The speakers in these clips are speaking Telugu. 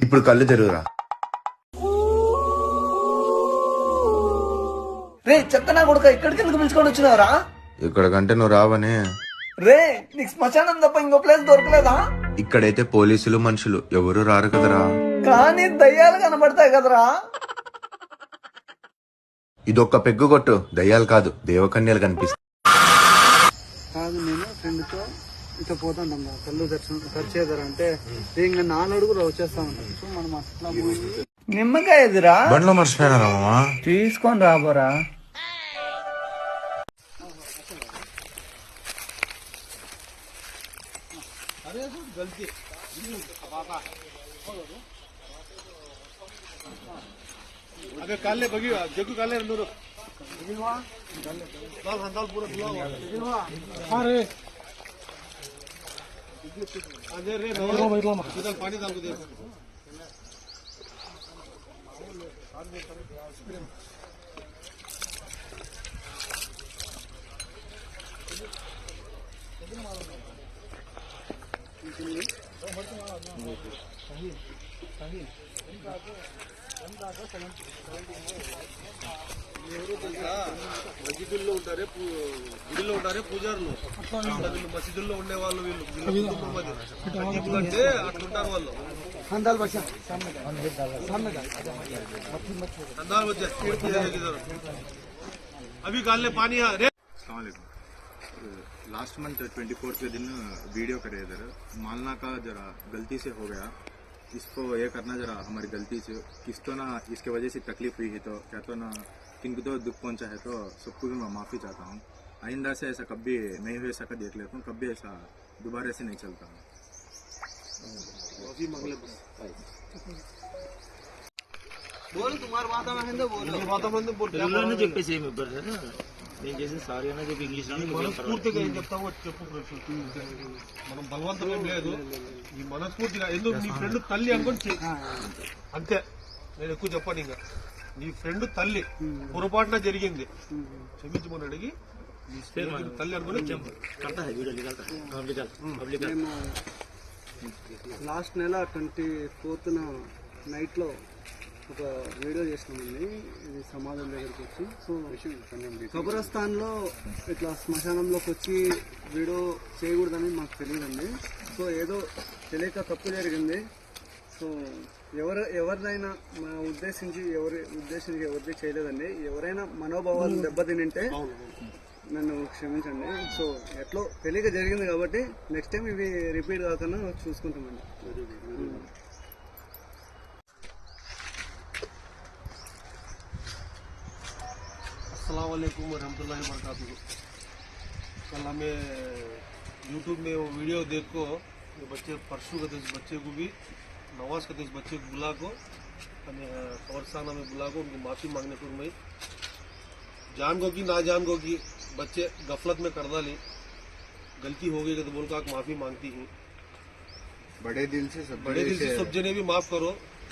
ఇప్పుడు కళ్ళు తెరువురా. రే చెత్త నా కొడుక ఇక్కడికి ఎందుకు పిలుచుకొని వచ్చినావురా? ఇక్కడికంటే నువ్వు రావని. రే నీకు శ్మశానం తప్ప ఇంకో ప్లేస్ దొరకలేదా? ఇక్కడైతే పోలీసులు మనుషులు ఎవరు రారు కదరా. కానీ దయ్యాలు కనబడతాయి కదరా. ఇదొక్క పెగ్గు కొట్టు, దయ్యాలు కాదు దేవకన్యలు కనిపిస్తాయి. నేను ఫ్రెండ్తో ఇట్లా పోతాం కళ్ళు దర్శనం ఖర్చేదారు అంటే ఇంకా 4 అడుగులు వచ్చేస్తా ఉంటాం. సో మనం అట్లా పోయి నిమ్మకాయ ఎదురా బండ్లో మర్చిపోయినారా మామా? తీసుకొని రాబోరా. अबे काले बगी जग्गू काले नूर लाल हंदाल पूरा खुला हुआ अरे अजय रे इधर पानी डाल के दे మసీదుల్లో ఉంటారే గుడిలో ఉంటారే పూజారులు, మసీదుల్లో ఉండే వాళ్ళు వీళ్ళు అంటే అట్లుంటారు వాళ్ళు. अभी काल ने पानी लास्ट मंथ 24 के दिन वीडियो करे इधर मालना का जरा गलती से हो गया, इसको ये करना जरा हमारी गलती से, किस तो ना इसके वजह से तकलीफ हुई है तो क्या तो ना किनको तो दुख पहुंचा है तो सबको भी मैं माफ़ी चाहता हूँ। आइंदा से ऐसा कभी नहीं हुए सका देख लेता हूँ, कभी ऐसा दोबारा से नहीं चलता हूँ। बोल तुम्हारा वातावरण है बोलो वातावरण बोल తెలుగులోనే చెప్పేసి ఏమి ఇబ్బంది లేదు. నేను చేసిన సారీ అన్న చెప్పి ఇంగ్లీష్ మనస్ఫూర్తిగా ఏం చెప్తావో చెప్పు. మనం బలవంతం ఏం లేదు, ఈ మనస్ఫూర్తిగా ఎందుకు నీ ఫ్రెండ్ తల్లి అనుకొని అంతే. నేను ఎక్కువ చెప్పాను, ఇంకా నీ ఫ్రెండ్ తల్లి పొరపాటున జరిగింది క్షమించమని అడిగి నీ తల్లి అనుకుని లాస్ట్ నెల 24th నైట్లో ఒక వీడియో చేసినామండి. ఇది సమాధుల దగ్గరికి వచ్చి, సో కబరస్థాన్లో ఇట్లా శ్మశానంలోకి వచ్చి వీడియో చేయకూడదని మాకు తెలియదండి. సో ఏదో తెలియక తప్పు జరిగింది. సో ఎవరినైనా ఎవరిది చేయలేదండి. ఎవరైనా మనోభావాలు దెబ్బతినింటే నన్ను క్షమించండి. సో ఎట్లో తెలియక జరిగింది కాబట్టి నెక్స్ట్ టైం ఇవి రిపీట్ కాకుండా చూసుకుంటామండి. अस्सलाम वालेकुम रहमतुल्लाहि वबरकातुहू। कल हमें यूट्यूब में वो वीडियो देखो, ये बच्चे परसों का इस बच्चे को भी नवाज का इस बच्चे को बुला को कब्रस्ताना में बुला को उनको माफ़ी मांगने पर मैं जान को कि ना जान को कि बच्चे गफलत में कर डाली, गलती हो गई तो बोल कर माफ़ी मांगती हूँ। बड़े दिल से सब जने भी माफ़ करो,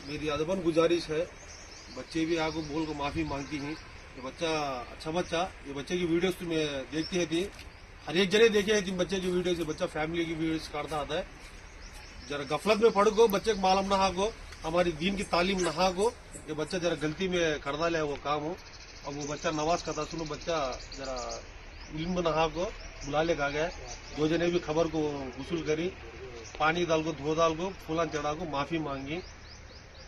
मेरी अदबन गुजारिश है। बच्चे भी आगे बोल को माफ़ी मांगती हैं। ये बच्चा अच्छा बच्चा, ये बच्चे की वीडियोस तुम्हें देखती है थी, हर एक जने देखे है बच्चे की वीडियो से, बच्चा फैमिली की वीडियोस काटता आता है। जरा गफलत में पड़ गो, बच्चे को मालूम ना गो, हमारी दीन की तालीम ना गो, ये बच्चा जरा गलती में कर डाले वो काम हो। अब वो बच्चा नमाज का था, सुनो बच्चा जरा इल्म नहा को बुला ले का गया, 2 जने भी खबर को वसूल करी, पानी डाल को धो डाल को फूलान चढ़ा को माफ़ी मांगी।